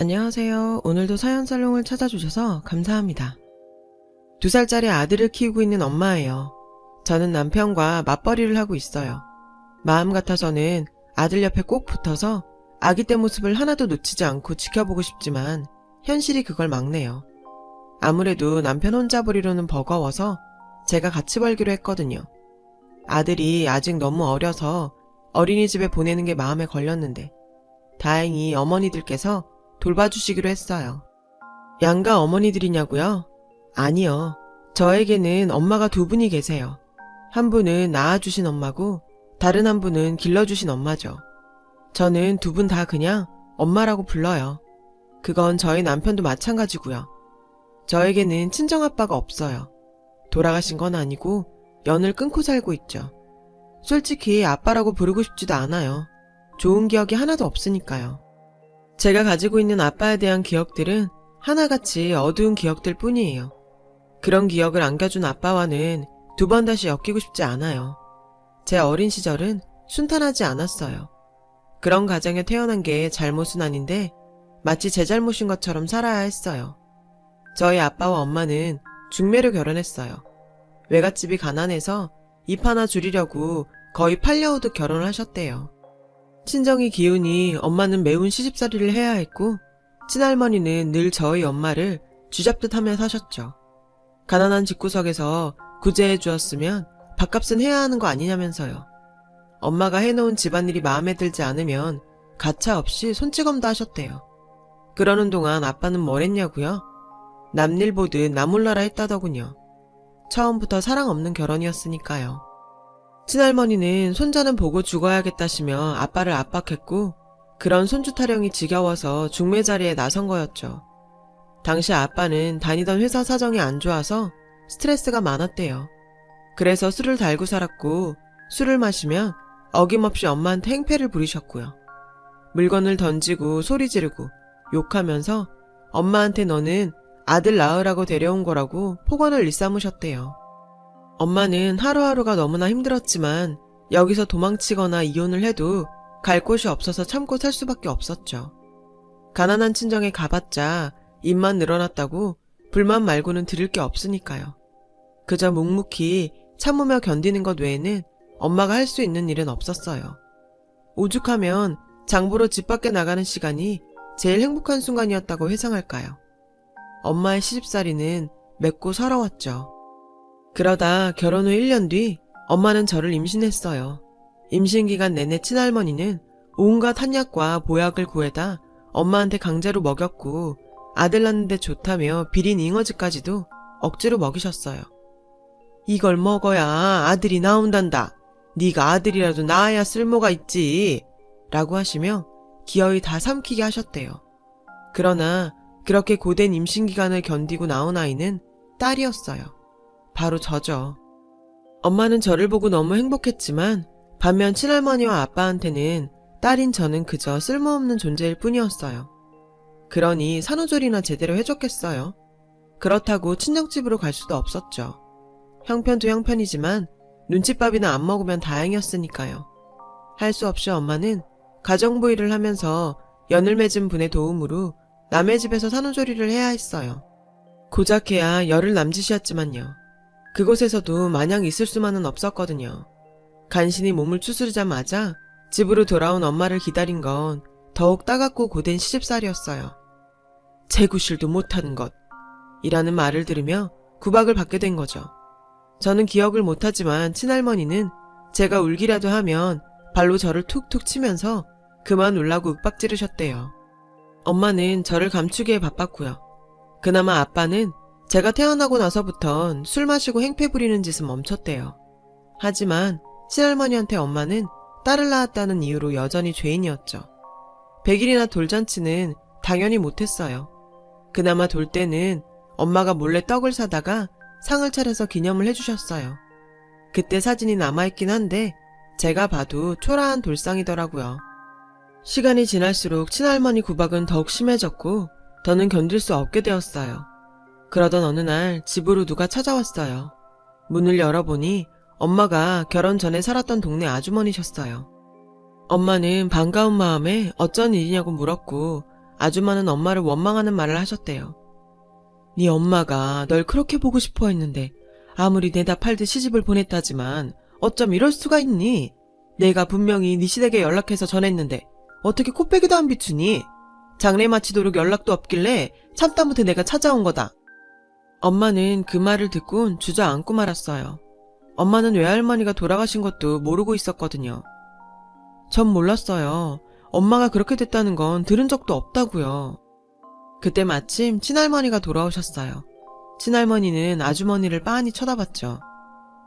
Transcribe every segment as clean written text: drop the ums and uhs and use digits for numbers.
안녕하세요. 오늘도 사연살롱을 찾아주셔서 감사합니다. 2살짜리 아들을 키우고 있는 엄마예요. 저는 남편과 맞벌이를 하고 있어요. 마음 같아서는 아들 옆에 꼭 붙어서 아기 때 모습을 하나도 놓치지 않고 지켜보고 싶지만 현실이 그걸 막네요. 아무래도 남편 혼자 보리로는 버거워서 제가 같이 벌기로 했거든요. 아들이 아직 너무 어려서 어린이집에 보내는 게 마음에 걸렸는데 다행히 어머니들께서 돌봐주시기로 했어요. 양가 어머니들이냐고요? 아니요. 저에게는 엄마가 2분이 계세요. 한 분은 낳아주신 엄마고 다른 한 분은 길러주신 엄마죠. 저는 2분 다 그냥 엄마라고 불러요. 그건 저희 남편도 마찬가지고요. 저에게는 친정아빠가 없어요. 돌아가신 건 아니고 연을 끊고 살고 있죠. 솔직히 아빠라고 부르고 싶지도 않아요. 좋은 기억이 하나도 없으니까요. 제가 가지고 있는 아빠에 대한 기억들은 하나같이 어두운 기억들 뿐이에요. 그런 기억을 안겨준 아빠와는 2번 다시 엮이고 싶지 않아요. 제 어린 시절은 순탄하지 않았어요. 그런 가정에 태어난 게 잘못은 아닌데 마치 제 잘못인 것처럼 살아야 했어요. 저희 아빠와 엄마는 중매로 결혼했어요. 외갓집이 가난해서 입 하나 줄이려고 거의 팔려오듯 결혼을 하셨대요. 친정이 기우니 엄마는 매운 시집살이를 해야 했고 친할머니는 늘 저희 엄마를 쥐잡듯 하며 사셨죠. 가난한 집구석에서 구제해 주었으면 밥값은 해야 하는 거 아니냐면서요. 엄마가 해놓은 집안일이 마음에 들지 않으면 가차없이 손찌검도 하셨대요. 그러는 동안 아빠는 뭘 했냐고요? 남일 보듯 나몰라라 했다더군요. 처음부터 사랑 없는 결혼이었으니까요. 친할머니는 손자는 보고 죽어야겠다시며 아빠를 압박했고 그런 손주 타령이 지겨워서 중매 자리에 나선 거였죠. 당시 아빠는 다니던 회사 사정이 안 좋아서 스트레스가 많았대요. 그래서 술을 달고 살았고 술을 마시면 어김없이 엄마한테 행패를 부리셨고요. 물건을 던지고 소리 지르고 욕하면서 엄마한테 너는 아들 낳으라고 데려온 거라고 폭언을 일삼으셨대요. 엄마는 하루하루가 너무나 힘들었지만 여기서 도망치거나 이혼을 해도 갈 곳이 없어서 참고 살 수밖에 없었죠. 가난한 친정에 가봤자 입만 늘어났다고 불만 말고는 들을 게 없으니까요. 그저 묵묵히 참으며 견디는 것 외에는 엄마가 할 수 있는 일은 없었어요. 오죽하면 장보러 집 밖에 나가는 시간이 제일 행복한 순간이었다고 회상할까요? 엄마의 시집살이는 맵고 서러웠죠. 그러다 결혼 후 1년 뒤 엄마는 저를 임신했어요. 임신 기간 내내 친할머니는 온갖 한약과 보약을 구해다 엄마한테 강제로 먹였고 아들 낳는데 좋다며 비린 잉어즈까지도 억지로 먹이셨어요. 이걸 먹어야 아들이 나온단다. 네가 아들이라도 낳아야 쓸모가 있지. 라고 하시며 기어이 다 삼키게 하셨대요. 그러나 그렇게 고된 임신 기간을 견디고 나온 아이는 딸이었어요. 바로 저죠. 엄마는 저를 보고 너무 행복했지만 반면 친할머니와 아빠한테는 딸인 저는 그저 쓸모없는 존재일 뿐이었어요. 그러니 산후조리나 제대로 해줬겠어요. 그렇다고 친정집으로 갈 수도 없었죠. 형편도 형편이지만 눈칫밥이나 안 먹으면 다행이었으니까요. 할 수 없이 엄마는 가정부일을 하면서 연을 맺은 분의 도움으로 남의 집에서 산후조리를 해야 했어요. 고작해야 열흘 남짓이었지만요. 그곳에서도 마냥 있을 수만은 없었거든요. 간신히 몸을 추스르자마자 집으로 돌아온 엄마를 기다린 건 더욱 따갑고 고된 시집살이었어요. 재구실도 못하는 것 이라는 말을 들으며 구박을 받게 된 거죠. 저는 기억을 못하지만 친할머니는 제가 울기라도 하면 발로 저를 툭툭 치면서 그만 울라고 윽박지르셨대요. 엄마는 저를 감추기에 바빴고요. 그나마 아빠는 제가 태어나고 나서부턴 술 마시고 행패 부리는 짓은 멈췄대요. 하지만 친할머니한테 엄마는 딸을 낳았다는 이유로 여전히 죄인이었죠. 100일이나 돌잔치는 당연히 못했어요. 그나마 돌 때는 엄마가 몰래 떡을 사다가 상을 차려서 기념을 해주셨어요. 그때 사진이 남아있긴 한데 제가 봐도 초라한 돌상이더라고요. 시간이 지날수록 친할머니 구박은 더욱 심해졌고 더는 견딜 수 없게 되었어요. 그러던 어느 날 집으로 누가 찾아왔어요. 문을 열어보니 엄마가 결혼 전에 살았던 동네 아주머니셨어요. 엄마는 반가운 마음에 어쩐 일이냐고 물었고 아줌마는 엄마를 원망하는 말을 하셨대요. 네 엄마가 널 그렇게 보고 싶어 했는데 아무리 내다 팔듯 시집을 보냈다지만 어쩜 이럴 수가 있니? 내가 분명히 네 시댁에 연락해서 전했는데 어떻게 코빼기도 안 비추니? 장례 마치도록 연락도 없길래 참다 못해 내가 찾아온 거다. 엄마는 그 말을 듣곤 주저앉고 말았어요. 엄마는 외할머니가 돌아가신 것도 모르고 있었거든요. 전 몰랐어요. 엄마가 그렇게 됐다는 건 들은 적도 없다고요. 그때 마침 친할머니가 돌아오셨어요. 친할머니는 아주머니를 빤히 쳐다봤죠.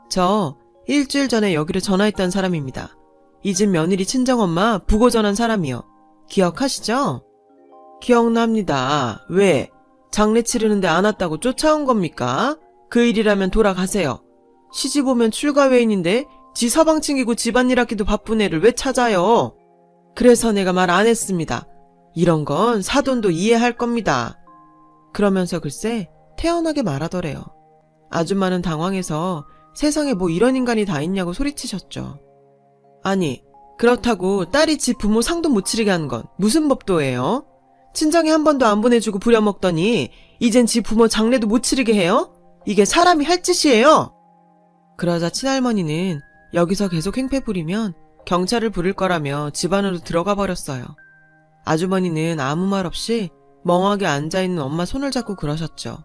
저 일주일 전에 여기로 전화했던 사람입니다. 이 집 며느리 친정엄마 부고 전한 사람이요. 기억하시죠? 기억납니다. 왜? 장례 치르는데 안 왔다고 쫓아온 겁니까? 그 일이라면 돌아가세요. 시집 오면 출가 외인인데 지 서방 챙기고 집안일 하기도 바쁜 애를 왜 찾아요? 그래서 내가 말 안 했습니다. 이런 건 사돈도 이해할 겁니다. 그러면서 글쎄 태연하게 말하더래요. 아줌마는 당황해서 세상에 뭐 이런 인간이 다 있냐고 소리치셨죠. 아니, 그렇다고 딸이 지 부모 상도 못 치르게 하는 건 무슨 법도예요? 친정에 한 번도 안 보내주고 부려먹더니 이젠 지 부모 장례도 못 치르게 해요? 이게 사람이 할 짓이에요? 그러자 친할머니는 여기서 계속 행패 부리면 경찰을 부를 거라며 집 안으로 들어가 버렸어요. 아주머니는 아무 말 없이 멍하게 앉아있는 엄마 손을 잡고 그러셨죠.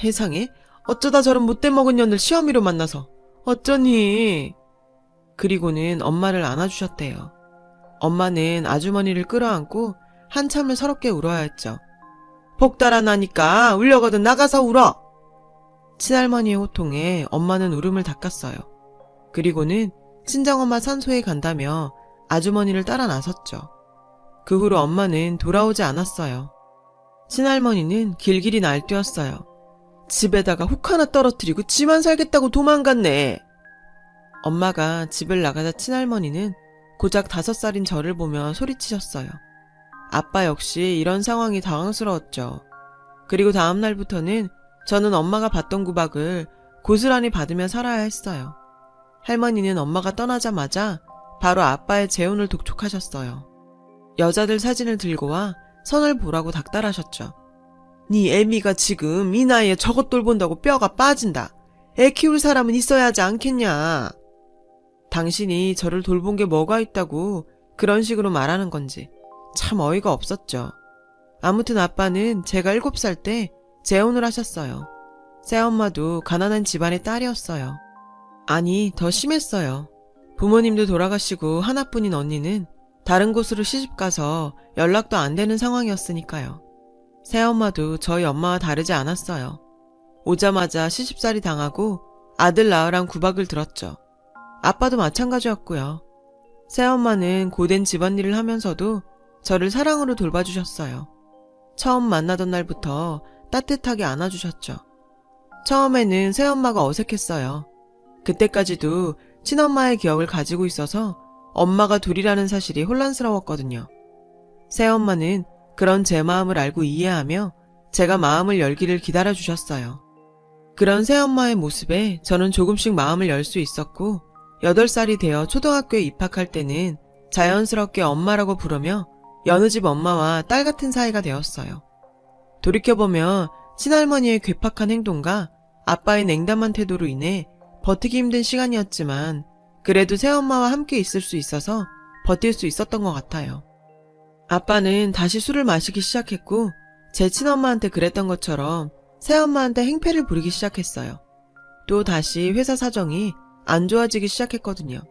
세상에 어쩌다 저런 못돼 먹은 년들 시어미로 만나서 어쩌니. 그리고는 엄마를 안아주셨대요. 엄마는 아주머니를 끌어안고 한참을 서럽게 울어야 했죠. 복달아 나니까 울려거든 나가서 울어. 친할머니의 호통에 엄마는 울음을 닦았어요. 그리고는 친정엄마 산소에 간다며 아주머니를 따라 나섰죠. 그 후로 엄마는 돌아오지 않았어요. 친할머니는 길길이 날뛰었어요. 집에다가 혹 하나 떨어뜨리고 지만 살겠다고 도망갔네. 엄마가 집을 나가자 친할머니는 고작 5살인 저를 보며 소리치셨어요. 아빠 역시 이런 상황이 당황스러웠죠. 그리고 다음 날부터는 저는 엄마가 받던 구박을 고스란히 받으며 살아야 했어요. 할머니는 엄마가 떠나자마자 바로 아빠의 재혼을 독촉하셨어요. 여자들 사진을 들고 와 선을 보라고 닥달하셨죠. 네 애미가 지금 이 나이에 저것 돌본다고 뼈가 빠진다. 애 키울 사람은 있어야 하지 않겠냐. 당신이 저를 돌본 게 뭐가 있다고 그런 식으로 말하는 건지 참 어이가 없었죠. 아무튼 아빠는 제가 7살 때 재혼을 하셨어요. 새엄마도 가난한 집안의 딸이었어요. 아니, 더 심했어요. 부모님도 돌아가시고 하나뿐인 언니는 다른 곳으로 시집가서 연락도 안 되는 상황이었으니까요. 새엄마도 저희 엄마와 다르지 않았어요. 오자마자 시집살이 당하고 아들 낳으란 구박을 들었죠. 아빠도 마찬가지였고요. 새엄마는 고된 집안일을 하면서도 저를 사랑으로 돌봐주셨어요. 처음 만나던 날부터 따뜻하게 안아주셨죠. 처음에는 새엄마가 어색했어요. 그때까지도 친엄마의 기억을 가지고 있어서 엄마가 둘이라는 사실이 혼란스러웠거든요. 새엄마는 그런 제 마음을 알고 이해하며 제가 마음을 열기를 기다려주셨어요. 그런 새엄마의 모습에 저는 조금씩 마음을 열 수 있었고 8살이 되어 초등학교에 입학할 때는 자연스럽게 엄마라고 부르며 여느 집 엄마와 딸 같은 사이가 되었어요. 돌이켜보면 친할머니의 괴팍한 행동과 아빠의 냉담한 태도로 인해 버티기 힘든 시간이었지만 그래도 새엄마와 함께 있을 수 있어서 버틸 수 있었던 것 같아요. 아빠는 다시 술을 마시기 시작했고 제 친엄마한테 그랬던 것처럼 새엄마한테 행패를 부리기 시작했어요. 또 다시 회사 사정이 안 좋아지기 시작했거든요.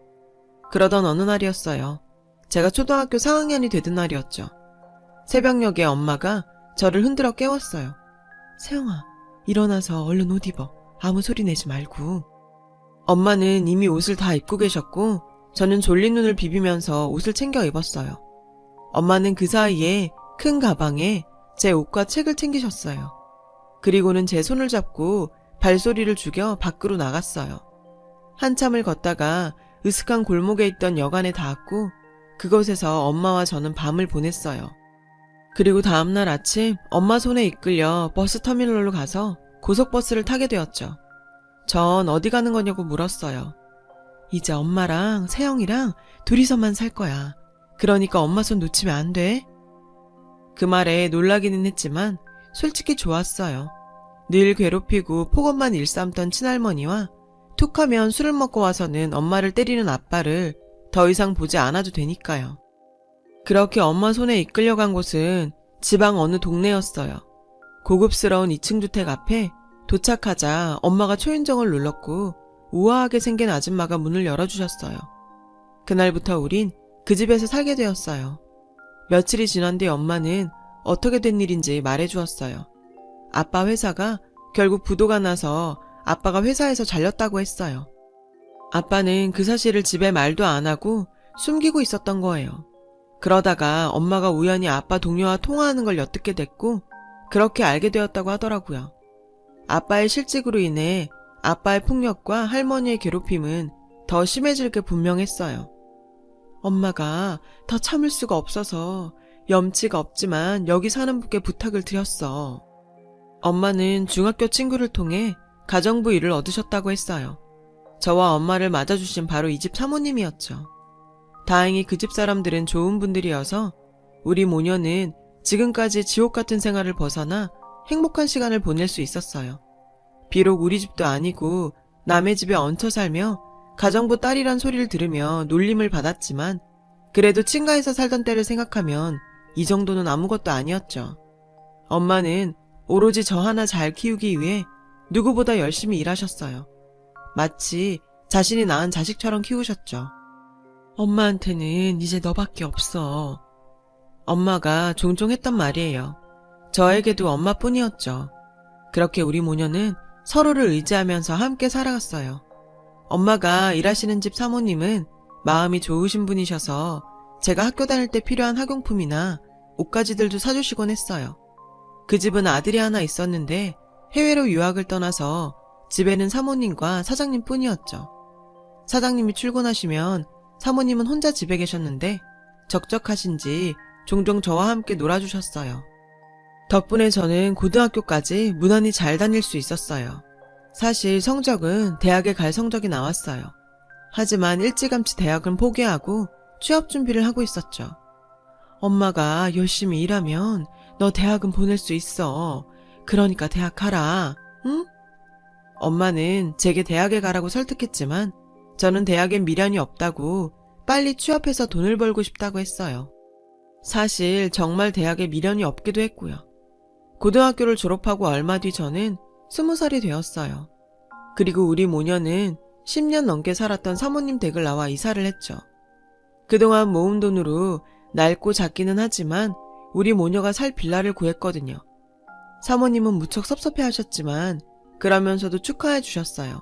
그러던 어느 날이었어요. 제가 초등학교 4학년이 되던 날이었죠. 새벽녘에 엄마가 저를 흔들어 깨웠어요. 세영아, 일어나서 얼른 옷 입어. 아무 소리 내지 말고. 엄마는 이미 옷을 다 입고 계셨고 저는 졸린 눈을 비비면서 옷을 챙겨 입었어요. 엄마는 그 사이에 큰 가방에 제 옷과 책을 챙기셨어요. 그리고는 제 손을 잡고 발소리를 죽여 밖으로 나갔어요. 한참을 걷다가 으슥한 골목에 있던 여관에 닿았고 그곳에서 엄마와 저는 밤을 보냈어요. 그리고 다음날 아침 엄마 손에 이끌려 버스터미널로 가서 고속버스를 타게 되었죠. 전 어디 가는 거냐고 물었어요. 이제 엄마랑 세영이랑 둘이서만 살 거야. 그러니까 엄마 손 놓치면 안 돼. 그 말에 놀라기는 했지만 솔직히 좋았어요. 늘 괴롭히고 폭언만 일삼던 친할머니와 툭하면 술을 먹고 와서는 엄마를 때리는 아빠를 더 이상 보지 않아도 되니까요. 그렇게 엄마 손에 이끌려간 곳은 지방 어느 동네였어요. 고급스러운 2층 주택 앞에 도착하자 엄마가 초인종을 눌렀고 우아하게 생긴 아줌마가 문을 열어주셨어요. 그날부터 우린 그 집에서 살게 되었어요. 며칠이 지난 뒤 엄마는 어떻게 된 일인지 말해주었어요. 아빠 회사가 결국 부도가 나서 아빠가 회사에서 잘렸다고 했어요. 아빠는 그 사실을 집에 말도 안 하고 숨기고 있었던 거예요. 그러다가 엄마가 우연히 아빠 동료와 통화하는 걸 엿듣게 됐고 그렇게 알게 되었다고 하더라고요. 아빠의 실직으로 인해 아빠의 폭력과 할머니의 괴롭힘은 더 심해질 게 분명했어요. 엄마가 더 참을 수가 없어서 염치가 없지만 여기 사는 분께 부탁을 드렸어. 엄마는 중학교 친구를 통해 가정부 일을 얻으셨다고 했어요. 저와 엄마를 맞아주신 바로 이 집 사모님이었죠. 다행히 그 집 사람들은 좋은 분들이어서 우리 모녀는 지금까지 지옥 같은 생활을 벗어나 행복한 시간을 보낼 수 있었어요. 비록 우리 집도 아니고 남의 집에 얹혀 살며 가정부 딸이란 소리를 들으며 놀림을 받았지만 그래도 친가에서 살던 때를 생각하면 이 정도는 아무것도 아니었죠. 엄마는 오로지 저 하나 잘 키우기 위해 누구보다 열심히 일하셨어요. 마치 자신이 낳은 자식처럼 키우셨죠. 엄마한테는 이제 너밖에 없어. 엄마가 종종 했던 말이에요. 저에게도 엄마뿐이었죠. 그렇게 우리 모녀는 서로를 의지하면서 함께 살아갔어요. 엄마가 일하시는 집 사모님은 마음이 좋으신 분이셔서 제가 학교 다닐 때 필요한 학용품이나 옷가지들도 사주시곤 했어요. 그 집은 아들이 하나 있었는데 해외로 유학을 떠나서 집에는 사모님과 사장님 뿐이었죠. 사장님이 출근하시면 사모님은 혼자 집에 계셨는데 적적하신지 종종 저와 함께 놀아주셨어요. 덕분에 저는 고등학교까지 무난히 잘 다닐 수 있었어요. 사실 성적은 대학에 갈 성적이 나왔어요. 하지만 일찌감치 대학은 포기하고 취업 준비를 하고 있었죠. 엄마가 열심히 일하면 너 대학은 보낼 수 있어. 그러니까 대학 가라. 응? 엄마는 제게 대학에 가라고 설득했지만 저는 대학엔 미련이 없다고 빨리 취업해서 돈을 벌고 싶다고 했어요. 사실 정말 대학에 미련이 없기도 했고요. 고등학교를 졸업하고 얼마 뒤 저는 20살이 되었어요. 그리고 우리 모녀는 10년 넘게 살았던 사모님 댁을 나와 이사를 했죠. 그동안 모은 돈으로 낡고 작기는 하지만 우리 모녀가 살 빌라를 구했거든요. 사모님은 무척 섭섭해하셨지만 그러면서도 축하해 주셨어요.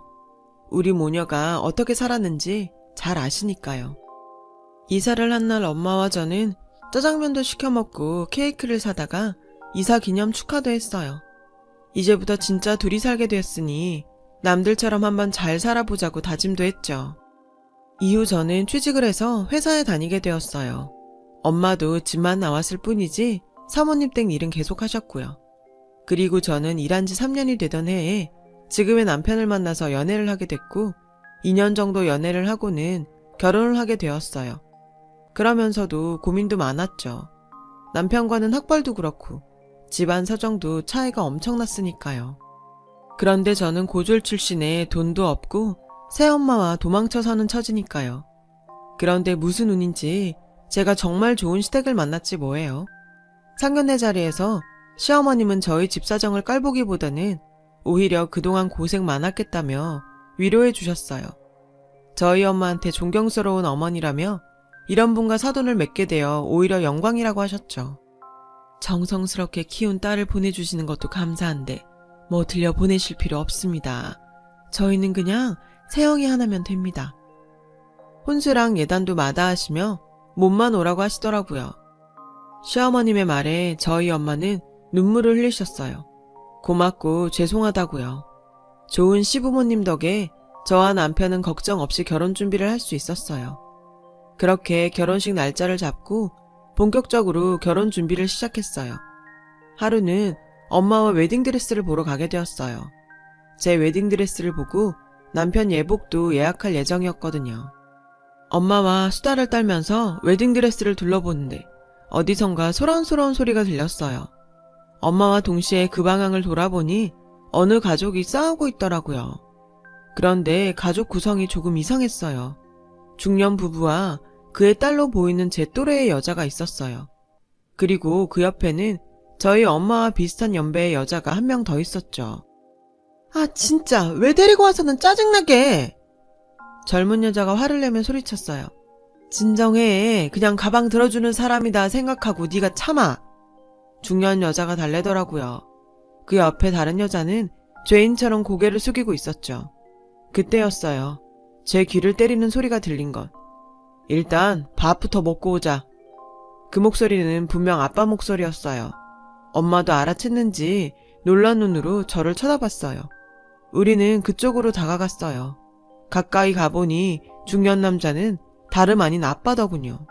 우리 모녀가 어떻게 살았는지 잘 아시니까요. 이사를 한 날 엄마와 저는 짜장면도 시켜 먹고 케이크를 사다가 이사 기념 축하도 했어요. 이제부터 진짜 둘이 살게 됐으니 남들처럼 한번 잘 살아보자고 다짐도 했죠. 이후 저는 취직을 해서 회사에 다니게 되었어요. 엄마도 집만 나왔을 뿐이지 사모님 댁 일은 계속 하셨고요. 그리고 저는 일한 지 3년이 되던 해에 지금의 남편을 만나서 연애를 하게 됐고 2년 정도 연애를 하고는 결혼을 하게 되었어요. 그러면서도 고민도 많았죠. 남편과는 학벌도 그렇고 집안 사정도 차이가 엄청났으니까요. 그런데 저는 고졸 출신에 돈도 없고 새엄마와 도망쳐 사는 처지니까요. 그런데 무슨 운인지 제가 정말 좋은 시댁을 만났지 뭐예요. 상견례 자리에서 시어머님은 저희 집 사정을 깔보기보다는 오히려 그동안 고생 많았겠다며 위로해 주셨어요. 저희 엄마한테 존경스러운 어머니라며 이런 분과 사돈을 맺게 되어 오히려 영광이라고 하셨죠. 정성스럽게 키운 딸을 보내주시는 것도 감사한데 뭐 들려 보내실 필요 없습니다. 저희는 그냥 새형이 하나면 됩니다. 혼수랑 예단도 마다하시며 몸만 오라고 하시더라고요. 시어머님의 말에 저희 엄마는 눈물을 흘리셨어요. 고맙고 죄송하다고요. 좋은 시부모님 덕에 저와 남편은 걱정 없이 결혼 준비를 할 수 있었어요. 그렇게 결혼식 날짜를 잡고 본격적으로 결혼 준비를 시작했어요. 하루는 엄마와 웨딩드레스를 보러 가게 되었어요. 제 웨딩드레스를 보고 남편 예복도 예약할 예정이었거든요. 엄마와 수다를 떨면서 웨딩드레스를 둘러보는데 어디선가 소란소란 소리가 들렸어요. 엄마와 동시에 그 방향을 돌아보니 어느 가족이 싸우고 있더라고요. 그런데 가족 구성이 조금 이상했어요. 중년 부부와 그의 딸로 보이는 제 또래의 여자가 있었어요. 그리고 그 옆에는 저희 엄마와 비슷한 연배의 여자가 한 명 더 있었죠. 아, 진짜 왜 데리고 와서는 짜증나게! 젊은 여자가 화를 내며 소리쳤어요. 진정해. 그냥 가방 들어주는 사람이다 생각하고 네가 참아. 중년 여자가 달래더라고요. 그 옆에 다른 여자는 죄인처럼 고개를 숙이고 있었죠. 그때였어요. 제 귀를 때리는 소리가 들린 것. 일단 밥부터 먹고 오자. 그 목소리는 분명 아빠 목소리였어요. 엄마도 알아챘는지 놀란 눈으로 저를 쳐다봤어요. 우리는 그쪽으로 다가갔어요. 가까이 가보니 중년 남자는 다름 아닌 아빠더군요.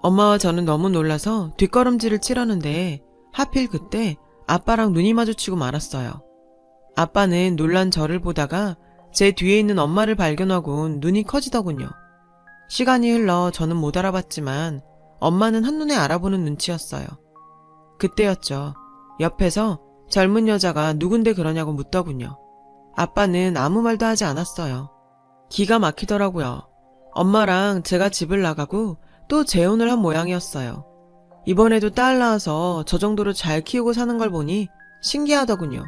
엄마와 저는 너무 놀라서 뒷걸음질을 치려는데 하필 그때 아빠랑 눈이 마주치고 말았어요. 아빠는 놀란 저를 보다가 제 뒤에 있는 엄마를 발견하곤 눈이 커지더군요. 시간이 흘러 저는 못 알아봤지만 엄마는 한눈에 알아보는 눈치였어요. 그때였죠. 옆에서 젊은 여자가 누군데 그러냐고 묻더군요. 아빠는 아무 말도 하지 않았어요. 기가 막히더라고요. 엄마랑 제가 집을 나가고 또 재혼을 한 모양이었어요. 이번에도 딸 낳아서 저 정도로 잘 키우고 사는 걸 보니 신기하더군요.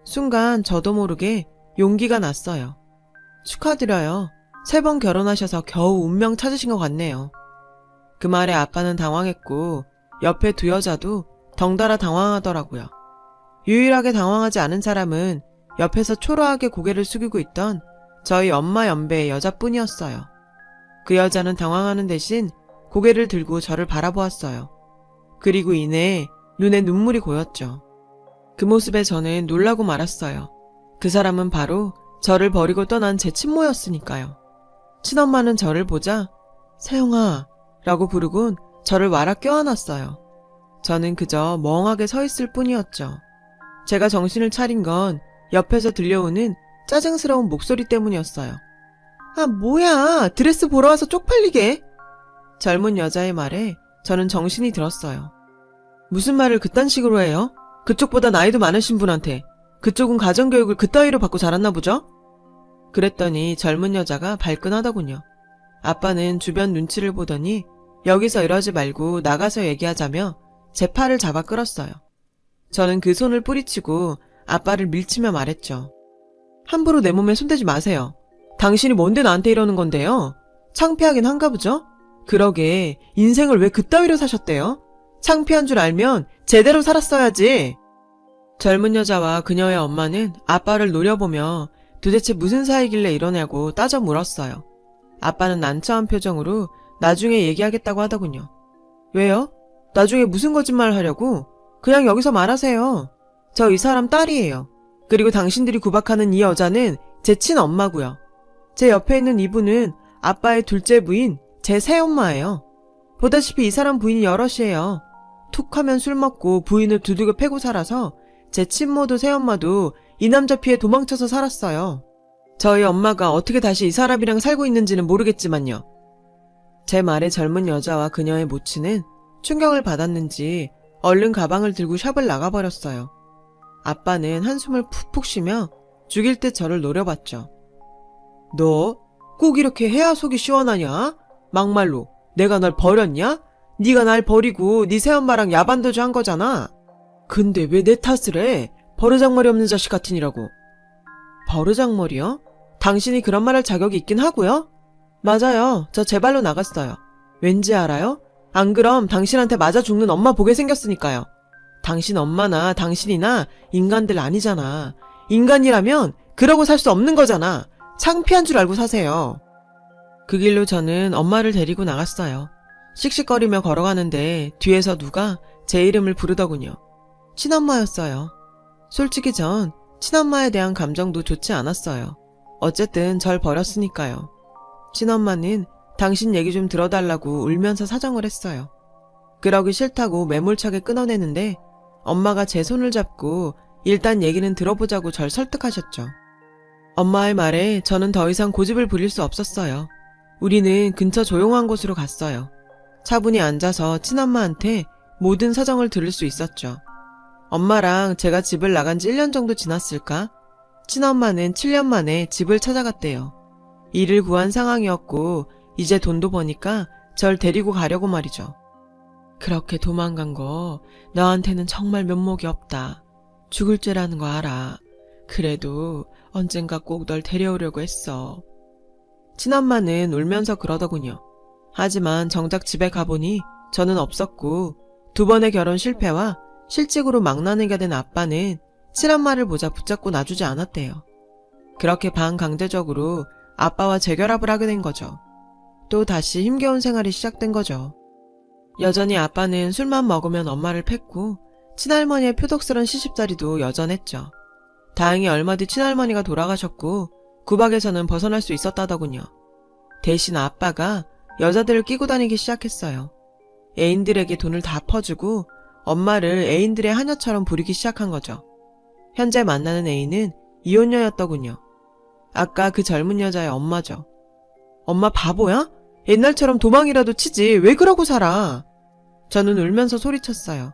순간 저도 모르게 용기가 났어요. 축하드려요. 3번 결혼하셔서 겨우 운명 찾으신 것 같네요. 그 말에 아빠는 당황했고 옆에 두 여자도 덩달아 당황하더라고요. 유일하게 당황하지 않은 사람은 옆에서 초라하게 고개를 숙이고 있던 저희 엄마 연배의 여자뿐이었어요. 그 여자는 당황하는 대신 고개를 들고 저를 바라보았어요. 그리고 이내 눈에 눈물이 고였죠. 그 모습에 저는 놀라고 말았어요. 그 사람은 바로 저를 버리고 떠난 제 친모였으니까요. 친엄마는 저를 보자 세영아 라고 부르곤 저를 와라 껴안았어요. 저는 그저 멍하게 서 있을 뿐이었죠. 제가 정신을 차린 건 옆에서 들려오는 짜증스러운 목소리 때문이었어요. 아, 뭐야. 드레스 보러 와서 쪽팔리게. 젊은 여자의 말에 저는 정신이 들었어요. 무슨 말을 그딴 식으로 해요? 그쪽보다 나이도 많으신 분한테. 그쪽은 가정교육을 그따위로 받고 자랐나 보죠? 그랬더니 젊은 여자가 발끈하더군요. 아빠는 주변 눈치를 보더니 여기서 이러지 말고 나가서 얘기하자며 제 팔을 잡아 끌었어요. 저는 그 손을 뿌리치고 아빠를 밀치며 말했죠. 함부로 내 몸에 손대지 마세요. 당신이 뭔데 나한테 이러는 건데요? 창피하긴 한가 보죠? 그러게 인생을 왜 그따위로 사셨대요? 창피한 줄 알면 제대로 살았어야지. 젊은 여자와 그녀의 엄마는 아빠를 노려보며 도대체 무슨 사이길래 이러냐고 따져 물었어요. 아빠는 난처한 표정으로 나중에 얘기하겠다고 하더군요. 왜요? 나중에 무슨 거짓말을 하려고? 그냥 여기서 말하세요. 저 이 사람 딸이에요. 그리고 당신들이 구박하는 이 여자는 제 친엄마고요. 제 옆에 있는 이분은 아빠의 둘째 부인 제 새엄마예요. 보다시피 이 사람 부인이 여럿이에요. 툭 하면 술 먹고 부인을 두들겨 패고 살아서 제 친모도 새엄마도 이 남자 피해 도망쳐서 살았어요. 저희 엄마가 어떻게 다시 이 사람이랑 살고 있는지는 모르겠지만요. 제 말에 젊은 여자와 그녀의 모친은 충격을 받았는지 얼른 가방을 들고 샵을 나가버렸어요. 아빠는 한숨을 푹푹 쉬며 죽일 듯 저를 노려봤죠. 너 꼭 이렇게 해야 속이 시원하냐? 막말로 내가 널 버렸냐? 네가 날 버리고 네 새엄마랑 야반도주 한 거잖아. 근데 왜 내 탓을 해? 버르장머리 없는 자식 같으니라고. 버르장머리요? 당신이 그런 말 할 자격이 있긴 하고요. 맞아요. 저 제 발로 나갔어요. 왠지 알아요? 안 그럼 당신한테 맞아 죽는 엄마 보게 생겼으니까요. 당신 엄마나 당신이나 인간들 아니잖아. 인간이라면 그러고 살 수 없는 거잖아. 창피한 줄 알고 사세요. 그 길로 저는 엄마를 데리고 나갔어요. 씩씩거리며 걸어가는데 뒤에서 누가 제 이름을 부르더군요. 친엄마였어요. 솔직히 전 친엄마에 대한 감정도 좋지 않았어요. 어쨌든 절 버렸으니까요. 친엄마는 당신 얘기 좀 들어달라고 울면서 사정을 했어요. 그러기 싫다고 매몰차게 끊어내는데 엄마가 제 손을 잡고 일단 얘기는 들어보자고 절 설득하셨죠. 엄마의 말에 저는 더 이상 고집을 부릴 수 없었어요. 우리는 근처 조용한 곳으로 갔어요. 차분히 앉아서 친엄마한테 모든 사정을 들을 수 있었죠. 엄마랑 제가 집을 나간 지 1년 정도 지났을까? 친엄마는 7년 만에 집을 찾아갔대요. 일을 구한 상황이었고 이제 돈도 버니까 절 데리고 가려고 말이죠. 그렇게 도망간 거 너한테는 정말 면목이 없다. 죽을 죄라는 거 알아. 그래도 언젠가 꼭 널 데려오려고 했어. 친엄마는 울면서 그러더군요. 하지만 정작 집에 가보니 저는 없었고 2번의 결혼 실패와 실직으로 망나니가 된 아빠는 친엄마를 보자 붙잡고 놔주지 않았대요. 그렇게 반강제적으로 아빠와 재결합을 하게 된 거죠. 또 다시 힘겨운 생활이 시작된 거죠. 여전히 아빠는 술만 먹으면 엄마를 팼고 친할머니의 표독스런 시집살이도 여전했죠. 다행히 얼마 뒤 친할머니가 돌아가셨고 구박에서는 벗어날 수 있었다더군요. 대신 아빠가 여자들을 끼고 다니기 시작했어요. 애인들에게 돈을 다 퍼주고 엄마를 애인들의 하녀처럼 부리기 시작한 거죠. 현재 만나는 애인은 이혼녀였더군요. 아까 그 젊은 여자의 엄마죠. 엄마 바보야? 옛날처럼 도망이라도 치지 왜 그러고 살아? 저는 울면서 소리쳤어요.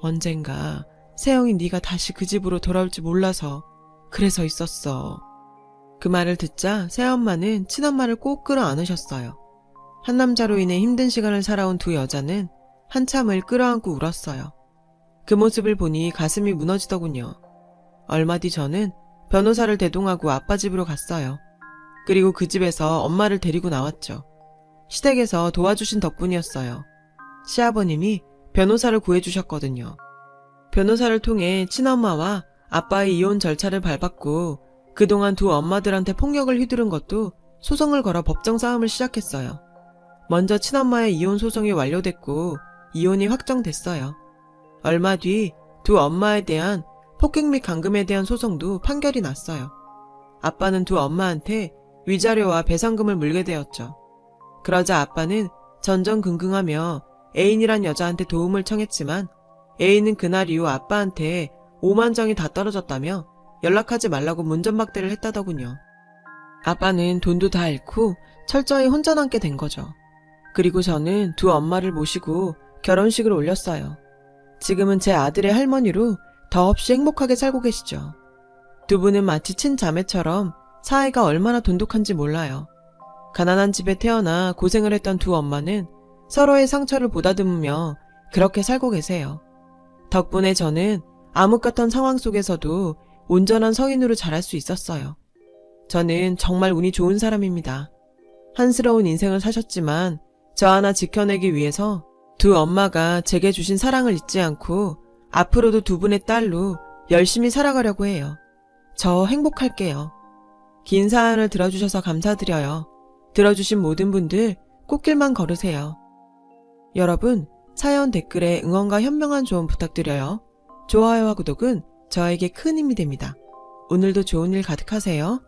언젠가 세영이 네가 다시 그 집으로 돌아올지 몰라서 그래서 있었어. 그 말을 듣자 새엄마는 친엄마를 꼭 끌어안으셨어요. 한 남자로 인해 힘든 시간을 살아온 두 여자는 한참을 끌어안고 울었어요. 그 모습을 보니 가슴이 무너지더군요. 얼마 뒤 저는 변호사를 대동하고 아빠 집으로 갔어요. 그리고 그 집에서 엄마를 데리고 나왔죠. 시댁에서 도와주신 덕분이었어요. 시아버님이 변호사를 구해주셨거든요. 변호사를 통해 친엄마와 아빠의 이혼 절차를 밟았고 그동안 두 엄마들한테 폭력을 휘두른 것도 소송을 걸어 법정 싸움을 시작했어요. 먼저 친엄마의 이혼 소송이 완료됐고 이혼이 확정됐어요. 얼마 뒤 두 엄마에 대한 폭행 및 감금에 대한 소송도 판결이 났어요. 아빠는 두 엄마한테 위자료와 배상금을 물게 되었죠. 그러자 아빠는 전전긍긍하며 애인이란 여자한테 도움을 청했지만 애인은 그날 이후 아빠한테 5만 정이 다 떨어졌다며 연락하지 말라고 문전박대를 했다더군요. 아빠는 돈도 다 잃고 철저히 혼자 남게 된 거죠. 그리고 저는 두 엄마를 모시고 결혼식을 올렸어요. 지금은 제 아들의 할머니로 더없이 행복하게 살고 계시죠. 두 분은 마치 친자매처럼 사이가 얼마나 돈독한지 몰라요. 가난한 집에 태어나 고생을 했던 두 엄마는 서로의 상처를 보다듬으며 그렇게 살고 계세요. 덕분에 저는 암흑 같은 상황 속에서도 온전한 성인으로 자랄 수 있었어요. 저는 정말 운이 좋은 사람입니다. 한스러운 인생을 사셨지만 저 하나 지켜내기 위해서 두 엄마가 제게 주신 사랑을 잊지 않고 앞으로도 두 분의 딸로 열심히 살아가려고 해요. 저 행복할게요. 긴 사연을 들어주셔서 감사드려요. 들어주신 모든 분들 꽃길만 걸으세요. 여러분, 사연 댓글에 응원과 현명한 조언 부탁드려요. 좋아요와 구독은 저에게 큰 힘이 됩니다. 오늘도 좋은 일 가득하세요.